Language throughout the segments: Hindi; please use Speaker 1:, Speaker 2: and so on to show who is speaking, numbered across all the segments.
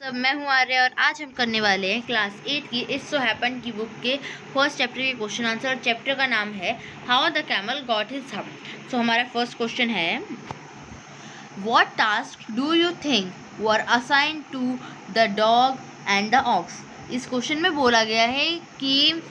Speaker 1: सब मैं हूँ आर्य और आज हम करने वाले हैं क्लास 8 की इट्स सो हैपन की बुक के फर्स्ट चैप्टर के क्वेश्चन आंसर। चैप्टर का नाम है how the camel got his hump. So हमारा फर्स्ट क्वेश्चन है what task do you think were assign to the dog and the ox. इस क्वेश्चन में बोला गया है कि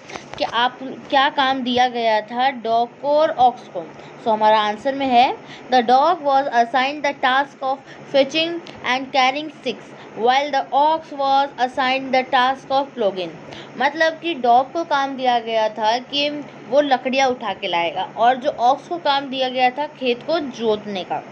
Speaker 1: आप क्या काम दिया गया था डॉग को और ऑक्स को। सो हमारा आंसर में है the dog was assign the task of fetching and carrying sticks while the ox was assigned the task of ploughing। मतलब कि डॉग को काम दिया गया था कि वो लकड़ियाँ उठा के लाएगा और जो ऑक्स को काम दिया गया था खेत को जोतने का।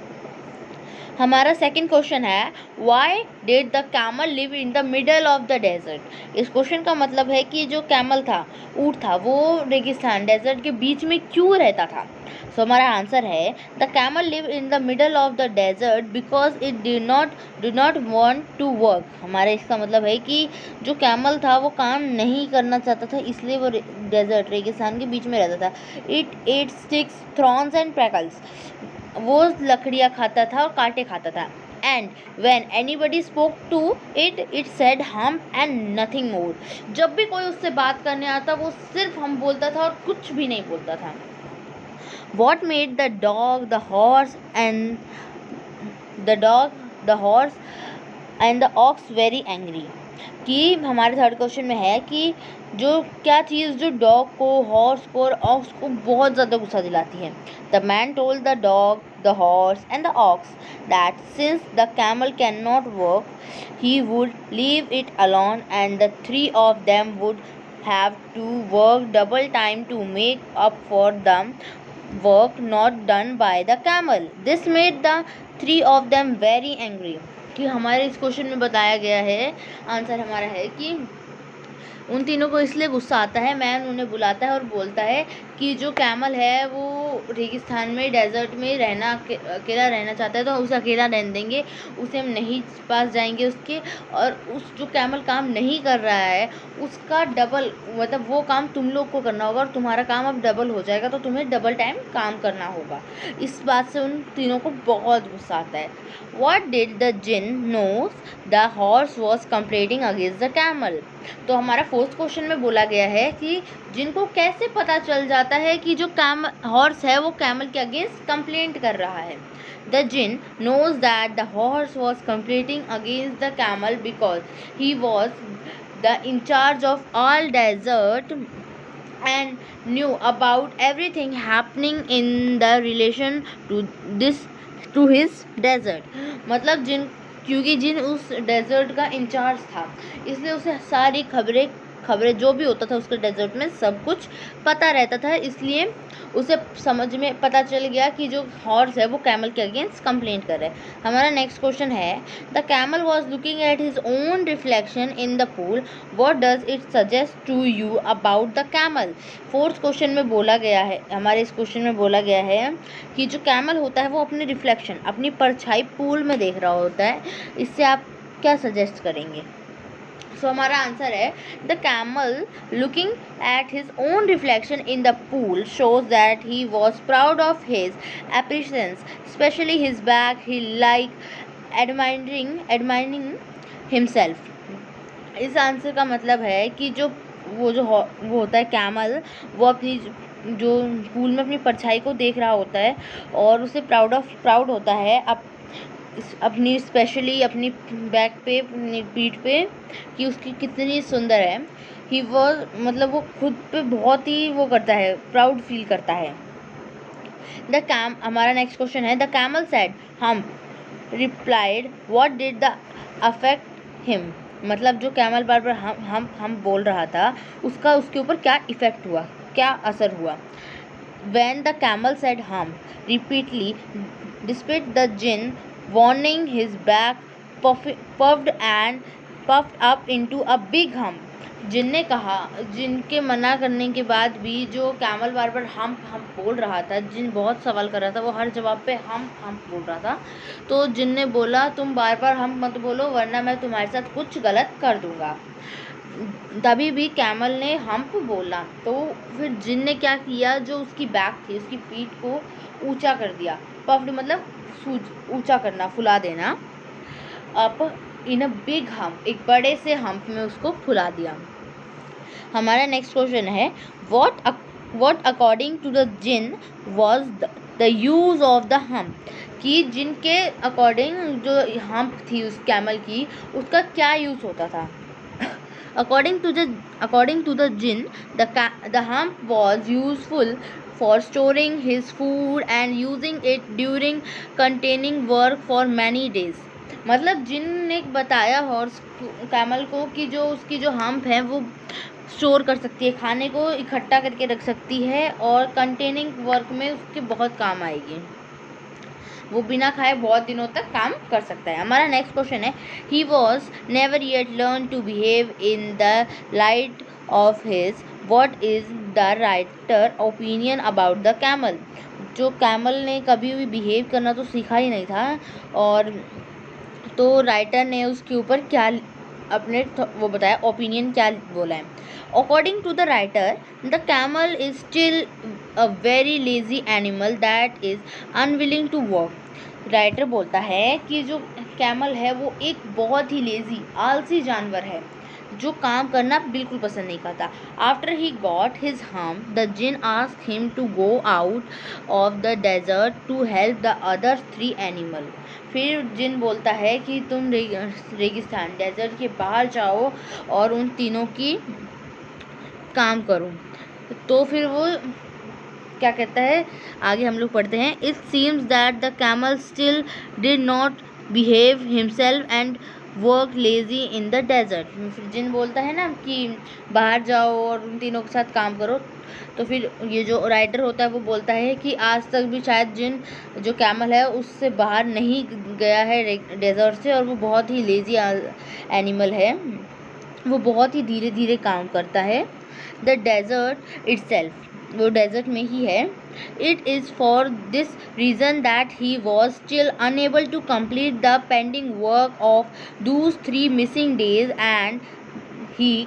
Speaker 1: हमारा सेकंड क्वेश्चन है why did the camel live in the middle of the desert. इस क्वेश्चन का मतलब है कि जो कैमल था, ऊँट था, वो रेगिस्तान डेजर्ट के बीच में क्यों रहता था। सो हमारा आंसर है the camel live in the middle of the desert because it did not want to work. हमारे इसका मतलब है कि जो कैमल था वो काम नहीं करना चाहता था, इसलिए वो डेजर्ट रेगिस्तान के बीच में रहता था। It ate sticks thorns and prickles. वो लकड़ियाँ खाता था और कांटे खाता था। And when anybody spoke to it said hum and nothing more. जब भी कोई उससे बात करने आता वो सिर्फ हम बोलता था और कुछ भी नहीं बोलता था। What made the dog, the horse and the ox very angry। कि हमारे थर्ड क्वेश्चन में है कि जो क्या चीज़ जो डॉग को, हॉर्स को और ऑक्स को बहुत ज़्यादा गुस्सा दिलाती है। The man told the dog, the horse and the aux that since the camel can not work he would leave it alone and the three of them would have to work double time to make up for the work not done by the camel. This made the three of them very angry। कि हमारे इस क्वेश्चन में बताया गया है, आंसर हमारा है कि उन तीनों को इसलिए गुस्सा आता है, मैन उन्हें बुलाता है और बोलता है कि जो कैमल है वो रेगिस्तान में, डेजर्ट में अकेला रहना चाहता है, तो उसे अकेला रहने देंगे, उसे हम नहीं पास जाएंगे उसके। और उस जो कैमल काम नहीं कर रहा है उसका डबल, मतलब वो काम तुम लोग को करना होगा और तुम्हारा काम अब डबल हो जाएगा, तो तुम्हें डबल टाइम काम करना होगा। इस बात से उन तीनों को बहुत गुस्सा आता है। What did the jinn knows the horse was complaining against the camel। तो हमारा फोर्थ क्वेश्चन में बोला गया है कि जिनको कैसे पता चल जाता है कि जो हॉर्स है वो कैमल के अगेंस्ट कंप्लेंट कर रहा है। The djinn knows that the horse was complaining against the camel because he was the incharge of all desert and knew about everything happening in the relation to his desert। मतलब क्योंकि जिन उस डेजर्ट का इंचार्ज था, इसलिए उसे सारी खबरें जो भी होता था उसके डेजर्ट में सब कुछ पता रहता था, इसलिए उसे समझ में पता चल गया कि जो हॉर्स है वो कैमल के अगेंस्ट कंप्लेंट कर रहा है। हमारा नेक्स्ट क्वेश्चन है the camel was looking at his own reflection in the pool, what does it suggest to you about the camel. Fourth question में बोला गया है, हमारे इस क्वेश्चन में बोला गया है कि जो कैमल होता है वो अपनी रिफ्लेक्शन, अपनी परछाई पूल में देख रहा होता है, इससे आप क्या सजेस्ट करेंगे। सो हमारा आंसर है the camel looking at his own reflection in the pool shows that he was proud of his appearance specially his back, he like admiring himself. इस आंसर का मतलब है कि वो होता है कैमल, वो अपनी जो पूल में अपनी परछाई को देख रहा होता है और उसे प्राउड होता है अपनी स्पेशली अपनी बैक पे, अपनी पीठ पे, कि उसकी कितनी सुंदर है। ही वॉज, मतलब वो खुद पे बहुत ही वो करता है, प्राउड फील करता है। हमारा नेक्स्ट क्वेश्चन है द कैमल सेड हम replied what did the affect him. मतलब जो कैमल बार बार हम बोल रहा था उसके ऊपर क्या इफेक्ट हुआ, क्या असर हुआ। When the camel said hum repeatedly, despite the jinn warning, his back puffed up into a big hump। जिनके मना करने के बाद भी जो कैमल बार बार हम बोल रहा था, जिन बहुत सवाल कर रहा था, वो हर जवाब पे हम बोल रहा था, तो जिन ने बोला तुम बार बार हम मत बोलो वरना मैं तुम्हारे साथ कुछ गलत कर दूंगा। तभी भी कैमल ने हम्प बोला, तो फिर जिन ने क्या किया, जो उसकी बैक थी, उसकी पीठ को ऊंचा कर दिया। पफ्ड मतलब ऊंचा करना, फुला देना। Up in a big hump, एक बड़े से हम्प में उसको फुला दिया। हमारा नेक्स्ट क्वेश्चन है what according to the jinn was the use of the hump, कि जिन के अकॉर्डिंग जो हम्प थी उस कैमल की, उसका क्या यूज होता था। According to the jinn, the hump was useful for storing his food and using it during containing work for many days। मतलब जिन ने बताया हॉर्स कैमल को कि जो उसकी जो हम्प है वो स्टोर कर सकती है, खाने को इकट्ठा करके रख सकती है और कंटेनिंग वर्क में उसके बहुत काम आएगी, वो बिना खाए बहुत दिनों तक काम कर सकता है। हमारा नेक्स्ट क्वेश्चन है he was never yet learn to behave in the light of his what is the writer opinion about the camel. जो कैमल ने कभी भी बिहेव करना तो सीखा ही नहीं था, और तो राइटर ने उसके ऊपर क्या अपने वो बताया, ओपिनियन क्या बोला है। According to the writer, the camel is still a very lazy animal that is unwilling to work. Writer बोलता है कि जो कैमल है वो एक बहुत ही लेजी आलसी जानवर है जो काम करना बिल्कुल पसंद नहीं करता। After he got his harm the jinn ask him to go out of the desert to help the other 3 animal. फिर जिन बोलता है कि तुम रेगिस्तान डेजर्ट के बाहर जाओ और उन तीनों की काम करो। तो फिर वो क्या कहता है, आगे हम लोग पढ़ते हैं। It seems that the camel still did not behave himself and work lazy in the desert. फिर जिन बोलता है ना कि बाहर जाओ और उन तीनों के साथ काम करो, तो फिर ये जो राइटर होता है वो बोलता है कि आज तक भी शायद जिन जो कैमल है उससे बाहर नहीं गया है डेजर्ट से, और वो बहुत ही लेजी एनिमल है, वो बहुत ही धीरे धीरे काम करता है। द डेजर्ट इटसेल्फ, वो डेजर्ट में ही है। It is for this reason that he was still unable to complete the pending work of those 3 missing days and he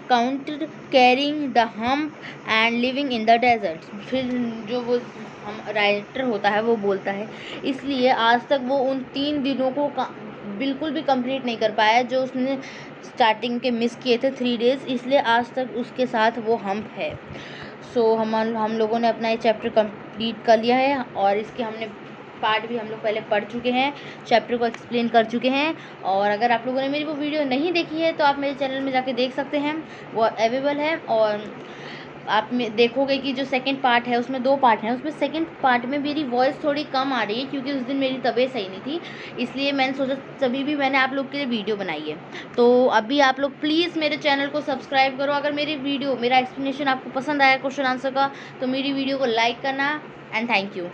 Speaker 1: counted carrying the hump and living in the desert. फिर जो वो हम राइटर होता है वो बोलता है इसलिए आज तक वो उन 3 दिनों को बिल्कुल भी कंप्लीट नहीं कर पाया जो उसने स्टार्टिंग के मिस किए थे 3 डेज़, इसलिए आज तक उसके साथ वो हम्प है। सो हम लोगों ने अपना ये चैप्टर कंप्लीट कर लिया है, और इसके हमने पार्ट भी हम लोग पहले पढ़ चुके हैं, चैप्टर को एक्सप्लेन कर चुके हैं। और अगर आप लोगों ने मेरी वो वीडियो नहीं देखी है तो आप मेरे चैनल में जाके देख सकते हैं, वो अवेलेबल है। और आप में देखोगे कि जो सेकंड पार्ट है उसमें 2 पार्ट हैं, उसमें सेकंड पार्ट में मेरी वॉइस थोड़ी कम आ रही है क्योंकि उस दिन मेरी तबीयत सही नहीं थी, इसलिए मैंने सोचा तभी भी मैंने आप लोग के लिए वीडियो बनाई है। तो अभी आप लोग प्लीज़ मेरे चैनल को सब्सक्राइब करो। अगर मेरी वीडियो मेरा एक्सप्लेनेशन आपको पसंद आया क्वेश्चन आंसर का, तो मेरी वीडियो को लाइक करना, एंड थैंक यू।